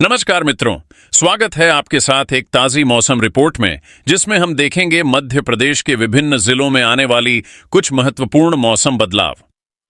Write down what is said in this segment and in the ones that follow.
नमस्कार मित्रों, स्वागत है आपके साथ एक ताज़ी मौसम रिपोर्ट में, जिसमें हम देखेंगे मध्य प्रदेश के विभिन्न जिलों में आने वाली कुछ महत्वपूर्ण मौसम बदलाव।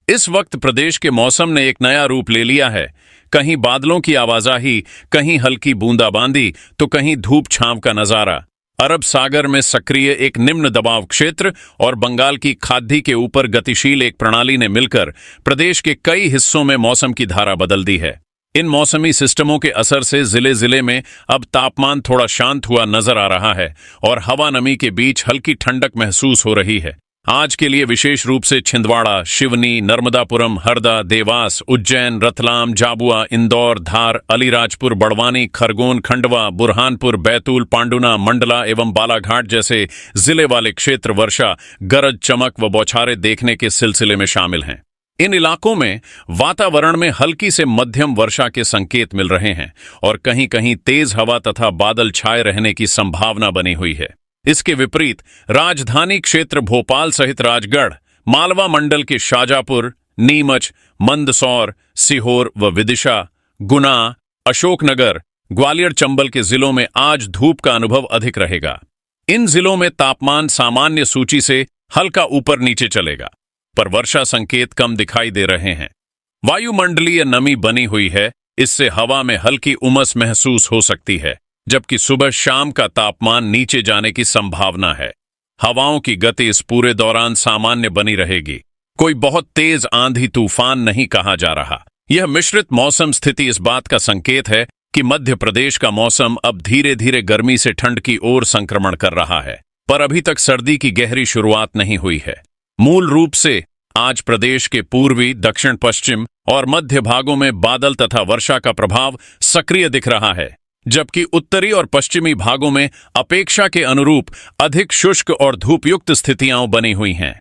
इस वक्त प्रदेश के मौसम ने एक नया रूप ले लिया है। कहीं बादलों की आवाजाही, कहीं हल्की बूंदाबांदी, तो कहीं धूप छांव का नजारा। अरब सागर में सक्रिय एक निम्न दबाव क्षेत्र और बंगाल की खाड़ी के ऊपर गतिशील एक प्रणाली ने मिलकर प्रदेश के कई हिस्सों में मौसम की धारा बदल दी है। इन मौसमी सिस्टमों के असर से जिले जिले में अब तापमान थोड़ा शांत हुआ नजर आ रहा है और हवा नमी के बीच हल्की ठंडक महसूस हो रही है। आज के लिए विशेष रूप से छिंदवाड़ा, शिवनी, नर्मदापुरम, हरदा, देवास, उज्जैन, रतलाम, झाबुआ, इंदौर, धार, अलीराजपुर, बड़वानी, खरगोन, खंडवा, बुरहानपुर, बैतूल, पांडुना, मंडला एवं बालाघाट जैसे जिले वाले क्षेत्र वर्षा, गरज, चमक व बौछारें देखने के सिलसिले में शामिल हैं। इन इलाकों में वातावरण में हल्की से मध्यम वर्षा के संकेत मिल रहे हैं और कहीं कहीं तेज हवा तथा बादल छाए रहने की संभावना बनी हुई है। इसके विपरीत राजधानी क्षेत्र भोपाल सहित राजगढ़, मालवा मंडल के शाजापुर, नीमच, मंदसौर, सीहोर व विदिशा, गुना, अशोकनगर, ग्वालियर, चंबल के जिलों में आज धूप का अनुभव अधिक रहेगा। इन जिलों में तापमान सामान्य सूची से हल्का ऊपर नीचे चलेगा, पर वर्षा संकेत कम दिखाई दे रहे हैं। वायुमंडलीय नमी बनी हुई है, इससे हवा में हल्की उमस महसूस हो सकती है, जबकि सुबह शाम का तापमान नीचे जाने की संभावना है। हवाओं की गति इस पूरे दौरान सामान्य बनी रहेगी। कोई बहुत तेज आंधी तूफान नहीं कहा जा रहा। यह मिश्रित मौसम स्थिति इस बात का संकेत है कि मध्य प्रदेश का मौसम अब धीरे धीरे गर्मी से ठंड की ओर संक्रमण कर रहा है, पर अभी तक सर्दी की गहरी शुरुआत नहीं हुई है। मूल रूप से आज प्रदेश के पूर्वी, दक्षिण पश्चिम और मध्य भागों में बादल तथा वर्षा का प्रभाव सक्रिय दिख रहा है, जबकि उत्तरी और पश्चिमी भागों में अपेक्षा के अनुरूप अधिक शुष्क और धूपयुक्त स्थितियां बनी हुई हैं।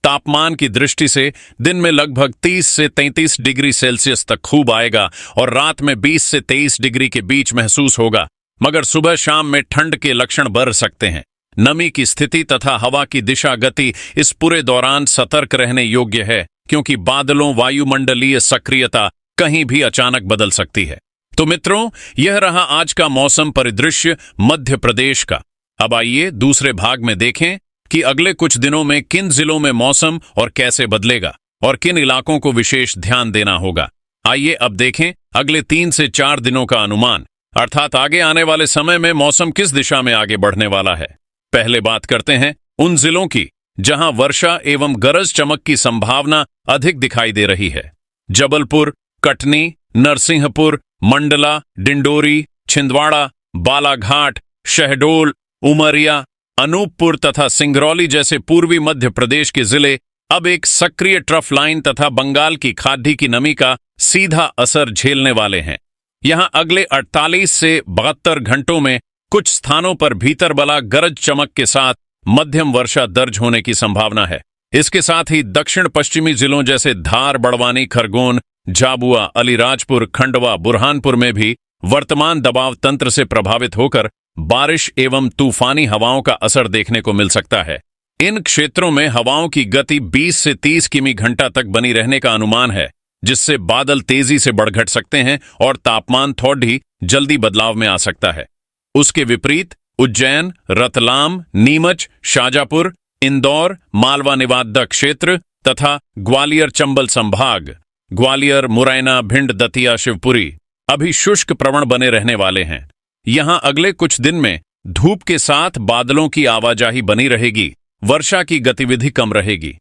तापमान की दृष्टि से दिन में लगभग 30 से 33 डिग्री सेल्सियस तक खूब आएगा और रात में 20 से 23 डिग्री के बीच महसूस होगा, मगर सुबह शाम में ठंड के लक्षण बढ़ सकते हैं। नमी की स्थिति तथा हवा की दिशा गति इस पूरे दौरान सतर्क रहने योग्य है, क्योंकि बादलों, वायुमंडलीय सक्रियता कहीं भी अचानक बदल सकती है। तो मित्रों, यह रहा आज का मौसम परिदृश्य मध्य प्रदेश का। अब आइए दूसरे भाग में देखें कि अगले कुछ दिनों में किन जिलों में मौसम और कैसे बदलेगा और किन इलाकों को विशेष ध्यान देना होगा। आइए अब देखें अगले 3 से 4 दिनों का अनुमान, अर्थात आगे आने वाले समय में मौसम किस दिशा में आगे बढ़ने वाला है। पहले बात करते हैं उन जिलों की जहां वर्षा एवं गरज चमक की संभावना अधिक दिखाई दे रही है। जबलपुर, कटनी, नरसिंहपुर, मंडला, डिंडोरी, छिंदवाड़ा, बालाघाट, शहडोल, उमरिया, अनूपपुर तथा सिंगरौली जैसे पूर्वी मध्य प्रदेश के जिले अब एक सक्रिय ट्रफ लाइन तथा बंगाल की खाड़ी की नमी का सीधा असर झेलने वाले हैं। यहां अगले 48 से 72 घंटों में कुछ स्थानों पर भीतरबला गरज चमक के साथ मध्यम वर्षा दर्ज होने की संभावना है। इसके साथ ही दक्षिण पश्चिमी जिलों जैसे धार, बड़वानी, खरगोन, झाबुआ, अलीराजपुर, खंडवा, बुरहानपुर में भी वर्तमान दबाव तंत्र से प्रभावित होकर बारिश एवं तूफानी हवाओं का असर देखने को मिल सकता है। इन क्षेत्रों में हवाओं की गति 20 से 30 किमी घंटा तक बनी रहने का अनुमान है, जिससे बादल तेजी से बढ़ घट सकते हैं और तापमान थोड़ी जल्दी बदलाव में आ सकता है। उसके विपरीत उज्जैन, रतलाम, नीमच, शाजापुर, इंदौर, मालवा निवाद्य क्षेत्र तथा ग्वालियर, चंबल संभाग, ग्वालियर, मुरैना, भिंड, दतिया, शिवपुरी अभी शुष्क प्रवण बने रहने वाले हैं। यहां अगले कुछ दिन में धूप के साथ बादलों की आवाजाही बनी रहेगी, वर्षा की गतिविधि कम रहेगी।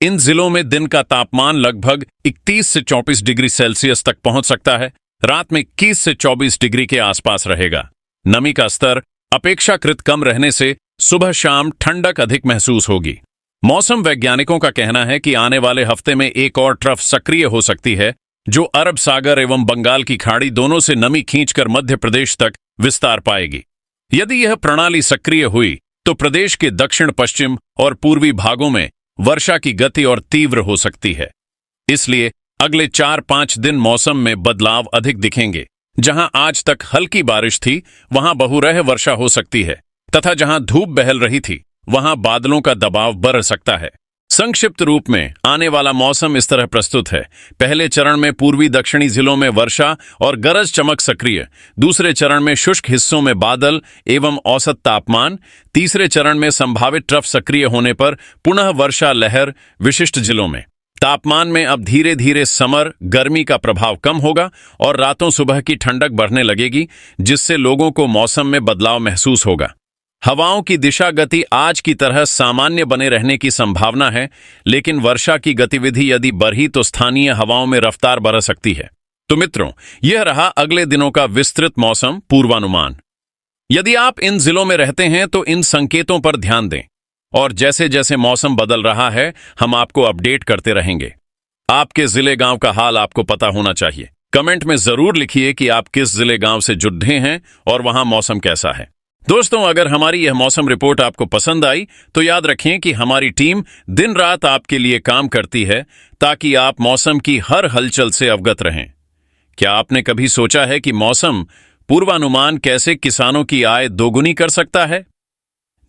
इन जिलों में दिन का तापमान लगभग 31 से 24 डिग्री सेल्सियस तक पहुंच सकता है, रात में 21 से 24 डिग्री के आसपास रहेगा। नमी का स्तर अपेक्षाकृत कम रहने से सुबह शाम ठंडक अधिक महसूस होगी। मौसम वैज्ञानिकों का कहना है कि आने वाले हफ्ते में एक और ट्रफ सक्रिय हो सकती है, जो अरब सागर एवं बंगाल की खाड़ी दोनों से नमी खींचकर मध्य प्रदेश तक विस्तार पाएगी। यदि यह प्रणाली सक्रिय हुई तो प्रदेश के दक्षिण पश्चिम और पूर्वी भागों में वर्षा की गति और तीव्र हो सकती है। इसलिए अगले 4-5 दिन मौसम में बदलाव अधिक दिखेंगे। जहां आज तक हल्की बारिश थी, वहां बहुरह वर्षा हो सकती है तथा जहां धूप बहल रही थी, वहां बादलों का दबाव बढ़ सकता है। संक्षिप्त रूप में आने वाला मौसम इस तरह प्रस्तुत है। पहले चरण में पूर्वी दक्षिणी जिलों में वर्षा और गरज चमक सक्रिय, दूसरे चरण में शुष्क हिस्सों में बादल एवं औसत तापमान, तीसरे चरण में संभावित ट्रफ सक्रिय होने पर पुनः वर्षा लहर विशिष्ट जिलों में। तापमान में अब धीरे धीरे समर गर्मी का प्रभाव कम होगा और रातों सुबह की ठंडक बढ़ने लगेगी, जिससे लोगों को मौसम में बदलाव महसूस होगा। हवाओं की दिशा गति आज की तरह सामान्य बने रहने की संभावना है, लेकिन वर्षा की गतिविधि यदि बढ़ी तो स्थानीय हवाओं में रफ्तार बढ़ सकती है। तो मित्रों, यह रहा अगले दिनों का विस्तृत मौसम पूर्वानुमान। यदि आप इन जिलों में रहते हैं तो इन संकेतों पर ध्यान दें और जैसे जैसे मौसम बदल रहा है हम आपको अपडेट करते रहेंगे। आपके जिले गांव का हाल आपको पता होना चाहिए। कमेंट में जरूर लिखिए कि आप किस जिले गांव से जुड़े हैं और वहां मौसम कैसा है। दोस्तों, अगर हमारी यह मौसम रिपोर्ट आपको पसंद आई तो याद रखें कि हमारी टीम दिन रात आपके लिए काम करती है ताकि आप मौसम की हर हलचल से अवगत रहें। क्या आपने कभी सोचा है कि मौसम पूर्वानुमान कैसे किसानों की आय दोगुनी कर सकता है?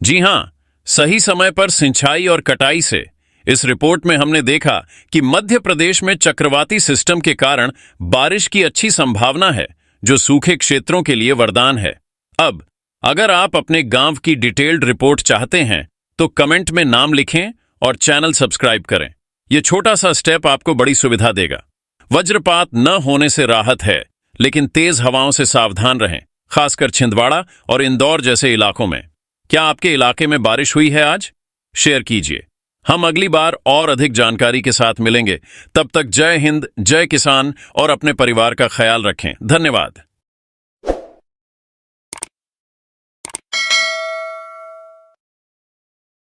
जी हां, सही समय पर सिंचाई और कटाई से। इस रिपोर्ट में हमने देखा कि मध्य प्रदेश में चक्रवाती सिस्टम के कारण बारिश की अच्छी संभावना है, जो सूखे क्षेत्रों के लिए वरदान है। अब अगर आप अपने गांव की डिटेल्ड रिपोर्ट चाहते हैं तो कमेंट में नाम लिखें और चैनल सब्सक्राइब करें। यह छोटा सा स्टेप आपको बड़ी सुविधा देगा। वज्रपात न होने से राहत है, लेकिन तेज हवाओं से सावधान रहें, खासकर छिंदवाड़ा और इंदौर जैसे इलाकों में। क्या आपके इलाके में बारिश हुई है आज? शेयर कीजिए। हम अगली बार और अधिक जानकारी के साथ मिलेंगे। तब तक जय हिंद, जय किसान और अपने परिवार का ख्याल रखें। धन्यवाद।